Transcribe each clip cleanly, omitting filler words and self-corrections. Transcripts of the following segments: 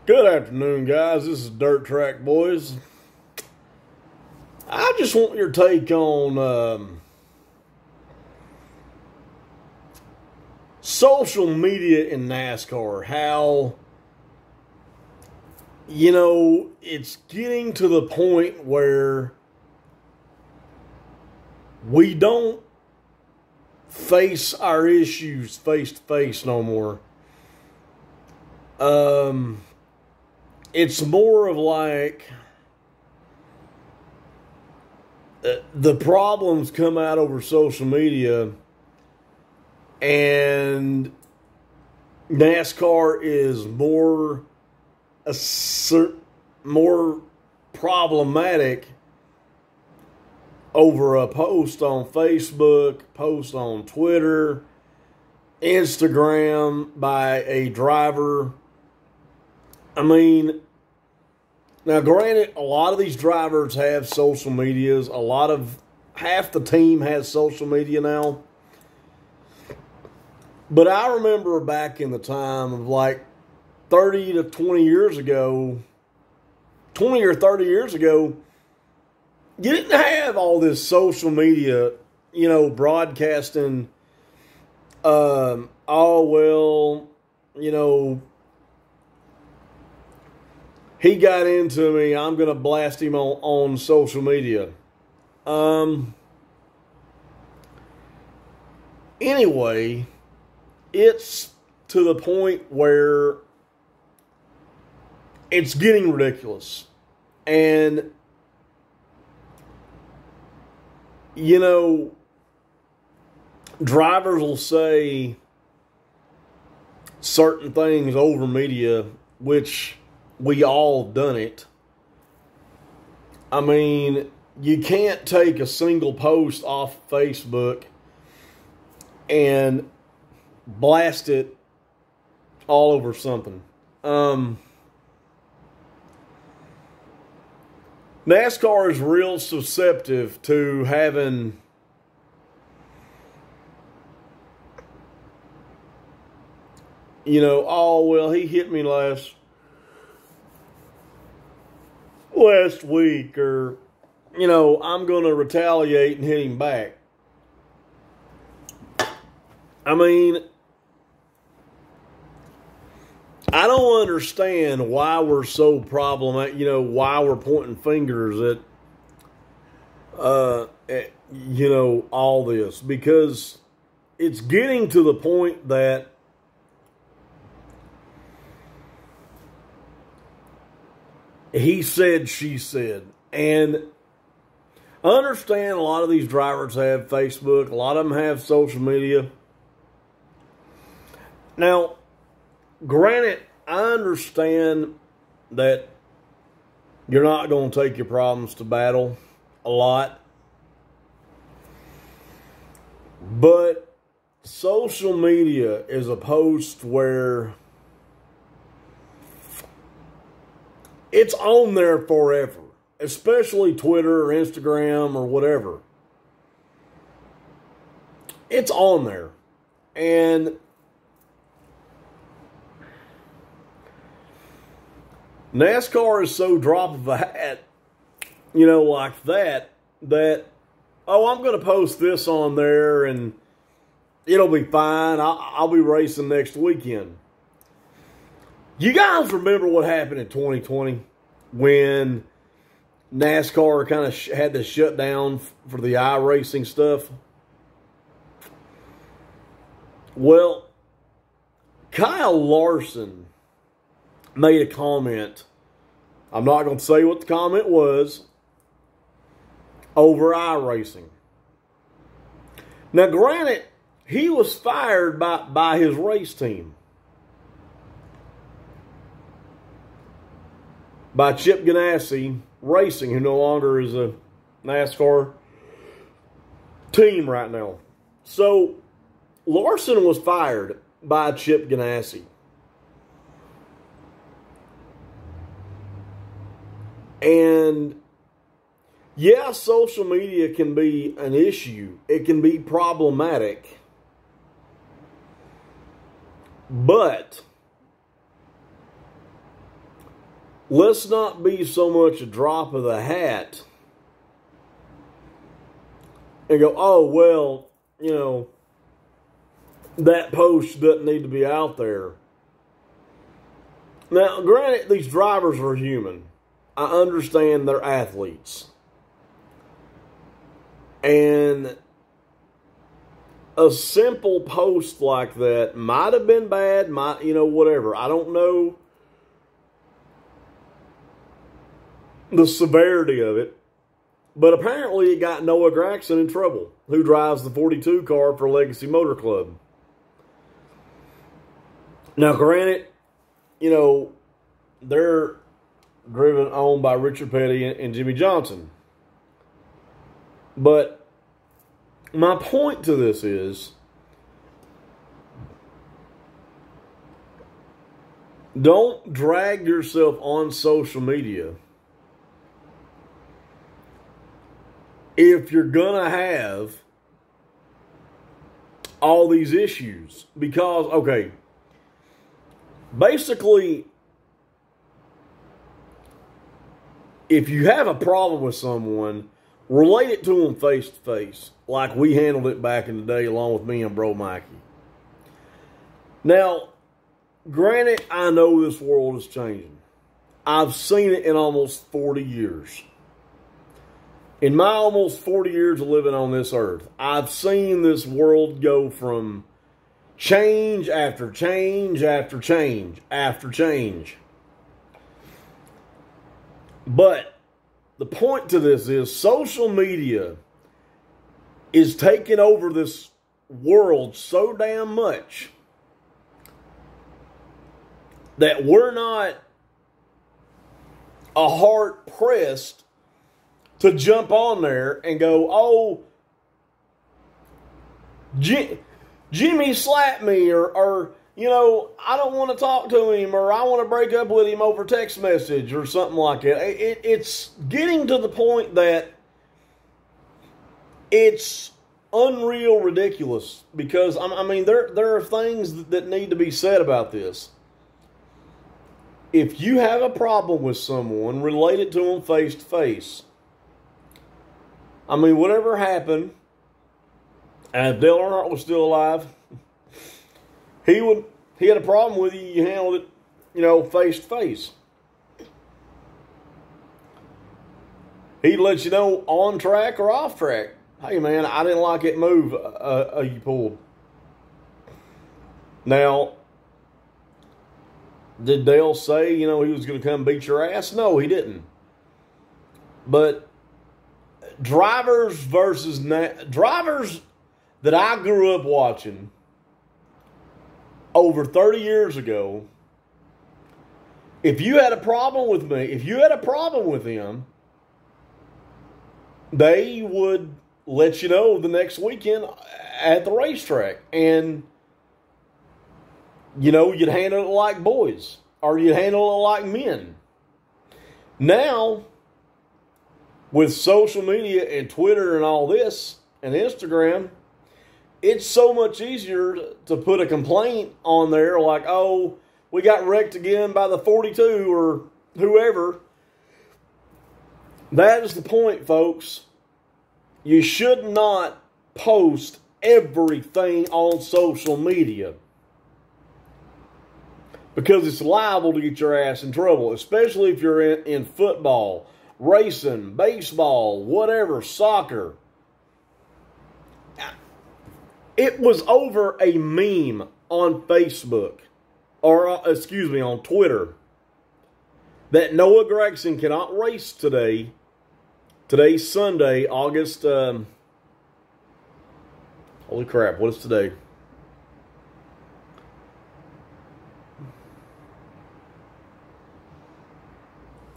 Good afternoon, guys. This is Dirt Track Boys. I just want your take on social media in NASCAR. How, it's getting to the point where we don't face our issues face to face no more. It's more of like the problems come out over social media, and NASCAR is more problematic over a post on Facebook, post on Twitter, Instagram by a driver. I mean, now granted, a lot of these drivers have social medias. Half the team has social media now. But I remember back in the time of like 30 to 20 years ago, 20 or 30 years ago, you didn't have all this social media, broadcasting, he got into me, I'm going to blast him on social media. Anyway, it's to the point where it's getting ridiculous. And, drivers will say certain things over media, which we all done it. I mean, you can't take a single post off Facebook and blast it all over something. NASCAR is real susceptible to having he hit me last week, or, I'm going to retaliate and hit him back. I mean, I don't understand why we're so problematic, why we're pointing fingers at all this, because it's getting to the point that he said, she said. And I understand a lot of these drivers have Facebook. A lot of them have social media. Now, granted, I understand that you're not going to take your problems to battle a lot. But social media is a post where it's on there forever, especially Twitter or Instagram or whatever. It's on there. And NASCAR is so drop of a hat, like that, I'm going to post this on there and it'll be fine. I'll be racing next weekend. You guys remember what happened in 2020 when NASCAR kind of had to shut down for the iRacing stuff? Well, Kyle Larson made a comment. I'm not going to say what the comment was, over iRacing. Now, granted, he was fired by his race team, by Chip Ganassi Racing, who no longer is a NASCAR team right now. So, Larson was fired by Chip Ganassi. And, yeah, social media can be an issue. It can be problematic. But let's not be so much a drop of the hat and go, oh, well, that post doesn't need to be out there. Now, granted, these drivers are human. I understand they're athletes. And a simple post like that might have been bad, whatever. I don't know the severity of it. But apparently it got Noah Gragson in trouble, who drives the 42 car for Legacy Motor Club. Now, granted, they're driven on by Richard Petty and Jimmy Johnson. But my point to this is, don't drag yourself on social media if you're going to have all these issues. Because, okay, basically, if you have a problem with someone, relate it to them face to face, like we handled it back in the day along with me and Bro Mikey. Now, granted, I know this world is changing. I've seen it in almost 40 years. In my almost 40 years of living on this earth, I've seen this world go from change after change after change after change. But the point to this is social media is taking over this world so damn much that we're not a hard pressed to jump on there and go, oh, Jimmy slapped me, or I don't want to talk to him, or I want to break up with him over text message or something like that. It's getting to the point that it's unreal ridiculous, because, there are things that need to be said about this. If you have a problem with someone, relate it to them face to face. Whatever happened, and if Dale Earnhardt was still alive, he had a problem with you, you handled it, face to face. He'd let you know on track or off track. Hey, man, I didn't like that move you pulled. Now, did Dale say, he was going to come beat your ass? No, he didn't. But drivers that I grew up watching over 30 years ago, if you had a problem with me, if you had a problem with them, they would let you know the next weekend at the racetrack. And, you'd handle it like boys, or you'd handle it like men. Now, with social media and Twitter and all this, and Instagram, it's so much easier to put a complaint on there like, oh, we got wrecked again by the 42 or whoever. That is the point, folks. You should not post everything on social media, because it's liable to get your ass in trouble, especially if you're in football, racing, baseball, whatever, soccer. It was over a meme on Facebook, or on Twitter, that Noah Gragson cannot race today. Today's Sunday, August, holy crap, what is today?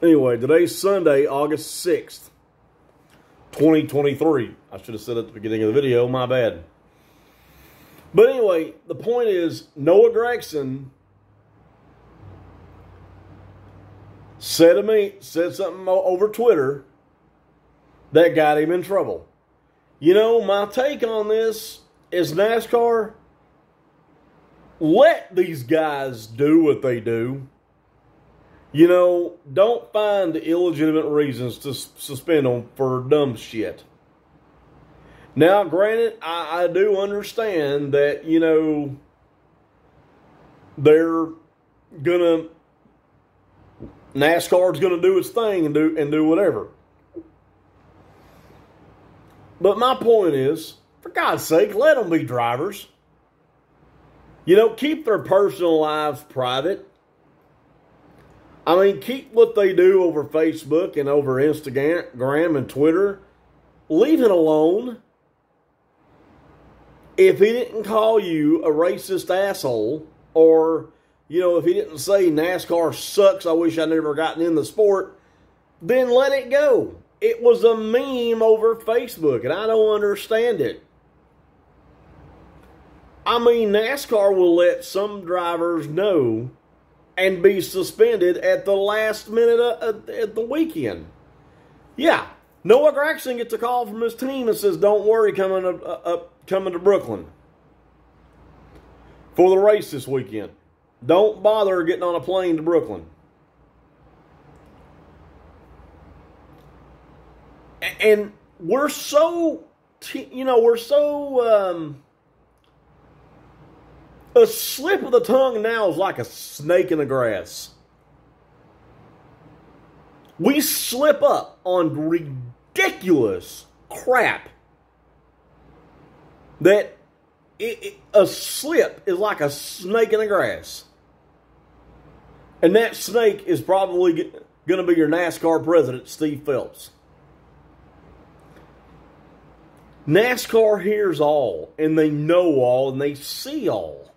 Anyway, today's Sunday, August 6th, 2023. I should have said at the beginning of the video, my bad. But anyway, the point is, Noah Gragson said something over Twitter that got him in trouble. My take on this is, NASCAR, let these guys do what they do. You know, don't find illegitimate reasons to suspend them for dumb shit. Now, granted, I do understand that, you know, NASCAR's gonna do its thing and do whatever. But my point is, for God's sake, let them be drivers. You know, keep their personal lives private. I mean, keep what they do over Facebook and over Instagram and Twitter. Leave it alone. If he didn't call you a racist asshole, or, you know, if he didn't say NASCAR sucks, I wish I never gotten in the sport, then let it go. It was a meme over Facebook, and I don't understand it. I mean, NASCAR will let some drivers know and be suspended at the last minute at the weekend. Yeah, Noah Gragson gets a call from his team and says, "Don't worry, coming to Brooklyn for the race this weekend. Don't bother getting on a plane to Brooklyn." And we're so, a slip of the tongue now is like a snake in the grass. We slip up on ridiculous crap that a slip is like a snake in the grass. And that snake is probably going to be your NASCAR president, Steve Phelps. NASCAR hears all, and they know all, and they see all.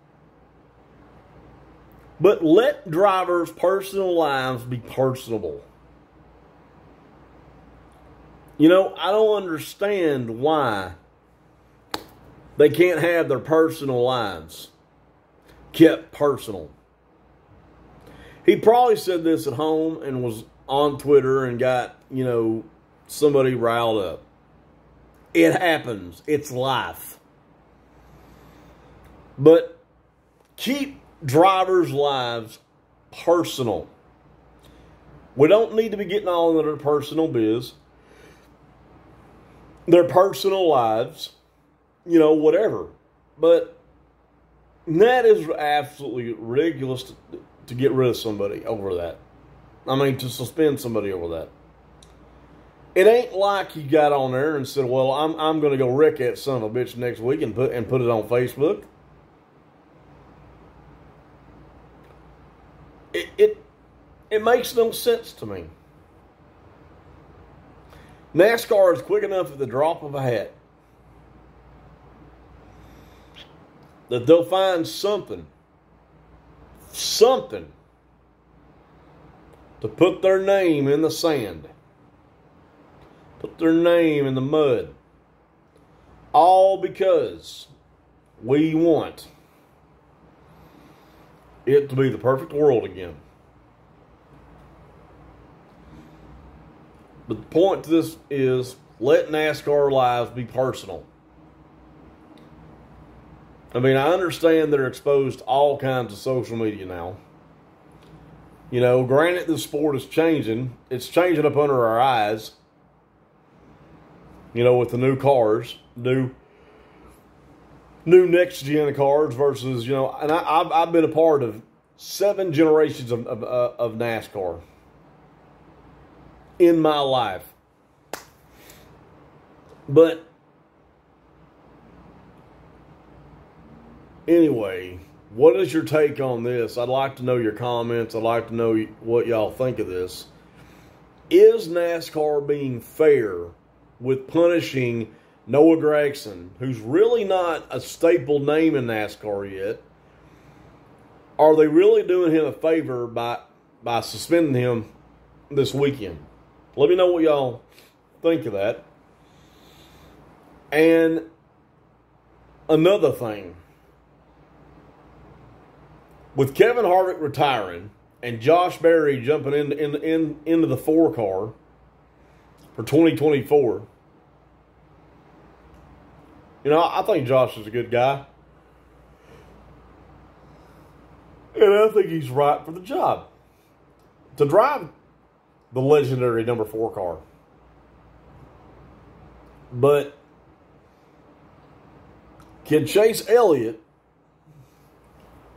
But let drivers' personal lives be personable. You know, I don't understand why they can't have their personal lives kept personal. He probably said this at home and was on Twitter and got, you know, somebody riled up. It happens. It's life. But keep drivers' lives personal. We don't need to be getting all into their personal biz, their personal lives, you know, whatever. But that is absolutely ridiculous to get rid of somebody over that. I mean, to suspend somebody over that. It ain't like you got on there and said, "Well, I'm going to go wreck that son of a bitch next week and put it on Facebook." It makes no sense to me. NASCAR is quick enough at the drop of a hat that they'll find something to put their name in the sand. Put their name in the mud. All because we want it to be the perfect world again. But the point to this is, let NASCAR lives be personal. I mean, I understand they're exposed to all kinds of social media now. You know, granted the sport is changing. It's changing up under our eyes. You know, with the new cars, new next-gen cars versus, you know, and I've been a part of 7 generations of NASCAR in my life. But anyway, what is your take on this? I'd like to know your comments. I'd like to know what y'all think of this. Is NASCAR being fair with punishing Noah Gragson, who's really not a staple name in NASCAR yet? Are they really doing him a favor by suspending him this weekend? Let me know what y'all think of that. And another thing, with Kevin Harvick retiring and Josh Berry jumping into the 4 car for 2024, you know, I think Josh is a good guy. And I think he's right for the job. to drive the legendary number 4 car. But can Chase Elliott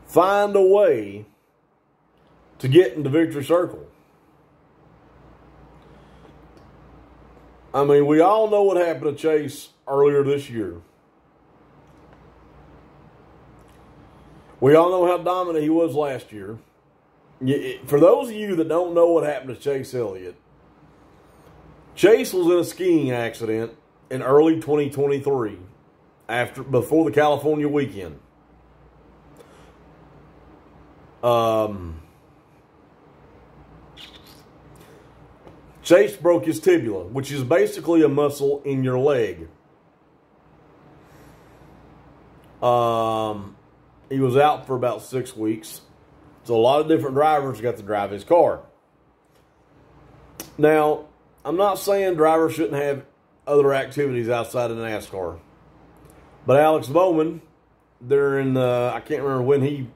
find a way to get into victory circle? I mean, we all know what happened to Chase earlier this year. We all know how dominant he was last year. For those of you that don't know what happened to Chase Elliott, Chase was in a skiing accident in early 2023, before the California weekend. Chase broke his tibia, which is basically a muscle in your leg. He was out for about 6 weeks. So a lot of different drivers got to drive his car. Now, I'm not saying drivers shouldn't have other activities outside of NASCAR. But Alex Bowman, during I can't remember when he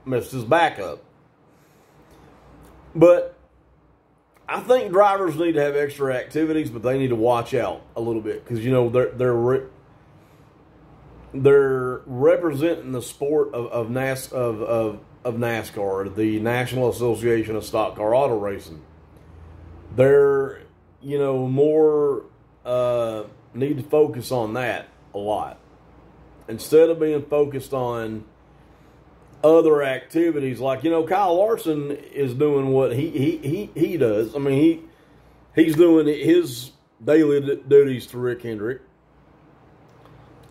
messed his back up. But I think drivers need to have extra activities, but they need to watch out a little bit. Because, you know, they're representing the sport of NASCAR, the National Association of Stock Car Auto Racing. They're, you know, more need to focus on that a lot instead of being focused on other activities. Like, you know, Kyle Larson is doing what he does. I mean, he's doing his daily duties to Rick Hendrick.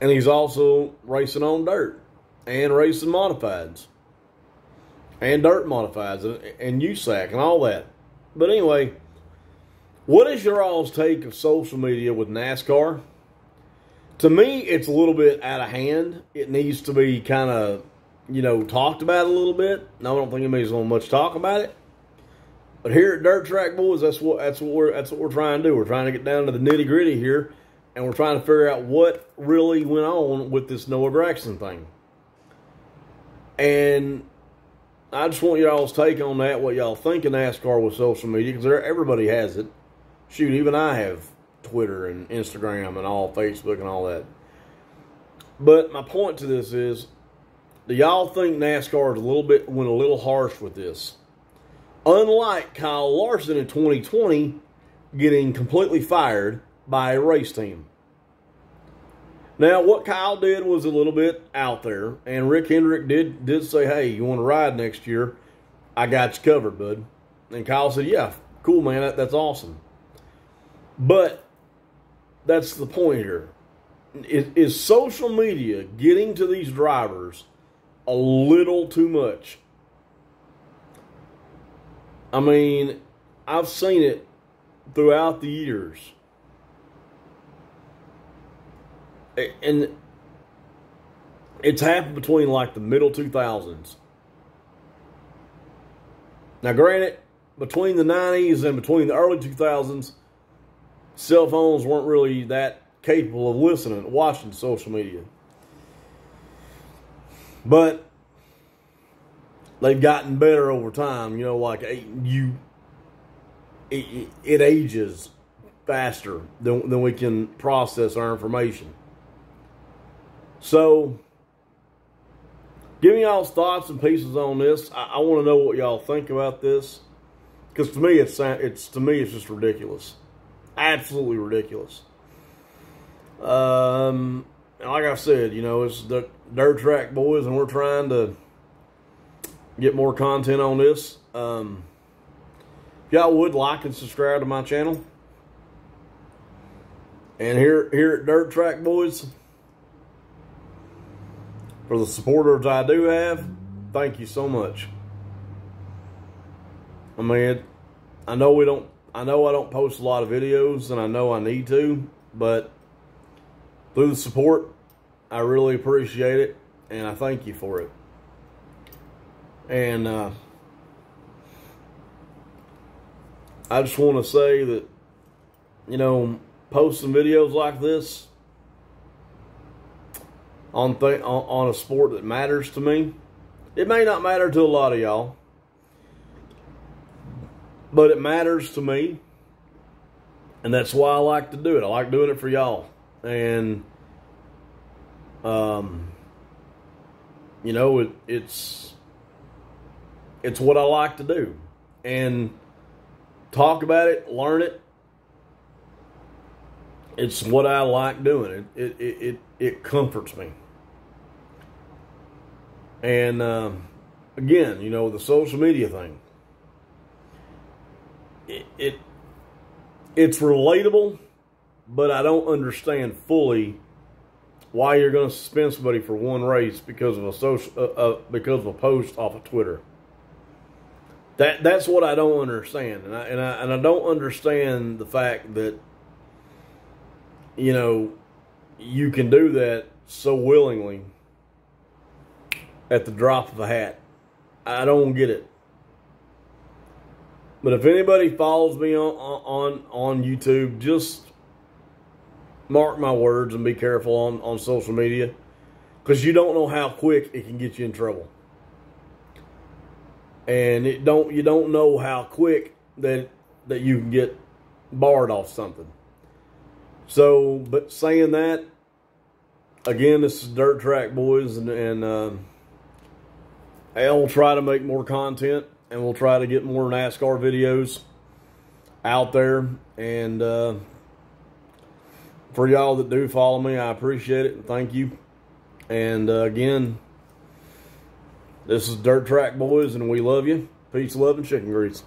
And he's also racing on dirt and racing modifieds and dirt modifieds and USAC and all that. But anyway, what is your all's take of social media with NASCAR? To me, it's a little bit out of hand. It needs to be kind of, you know, talked about a little bit. I don't think anybody's going to much talk about it. But here at Dirt Track Boys, that's what we're trying to do. We're trying to get down to the nitty gritty here. And we're trying to figure out what really went on with this Noah Gragson thing. And I just want y'all's take on that, what y'all think of NASCAR with social media, because everybody has it. Shoot, even I have Twitter and Instagram and all, Facebook and all that. But my point to this is, do y'all think NASCAR went a little harsh with this? Unlike Kyle Larson in 2020 getting completely fired by a race team. Now, what Kyle did was a little bit out there, and Rick Hendrick did say, hey, you want to ride next year? I got you covered, bud. And Kyle said, yeah, cool, man, that's awesome. But that's the point here. Is social media getting to these drivers a little too much? I mean, I've seen it throughout the years. And it's happened between like the middle 2000s. Now, granted, between the 90s and between the early 2000s, cell phones weren't really that capable of watching social media. But they've gotten better over time. You know, like it ages faster than we can process our information. So, give me y'all's thoughts and pieces on this. I want to know what y'all think about this, because to me, it's just ridiculous, absolutely ridiculous. And like I said, you know, it's the Dirt Track Boys, and we're trying to get more content on this. If y'all would like and subscribe to my channel, and here at Dirt Track Boys, for the supporters I do have, thank you so much. I mean, I know I don't post a lot of videos, and I know I need to, but through the support, I really appreciate it, and I thank you for it. And I just want to say that, you know, posting videos like this on a sport that matters to me, it may not matter to a lot of y'all, But it matters to me, and that's why I like to do it. I like doing it for y'all. And, you know, it's what I like to do. And talk about it, learn it. It's what I like doing. It comforts me. And, again, you know, the social media thing. It's relatable, but I don't understand fully why you're going to suspend somebody for one race because of a post off of Twitter. That's what I don't understand, and I don't understand the fact that, you know, you can do that so willingly at the drop of a hat. I don't get it. But if anybody follows me on YouTube, just mark my words and be careful on social media, because you don't know how quick it can get you in trouble. And you don't know how quick that you can get barred off something. So, but saying that, again, this is Dirt Track Boys, and I'll try to make more content, and we'll try to get more NASCAR videos out there. And for y'all that do follow me, I appreciate it, and thank you. And again, this is Dirt Track Boys, and we love you. Peace, love, and chicken grease.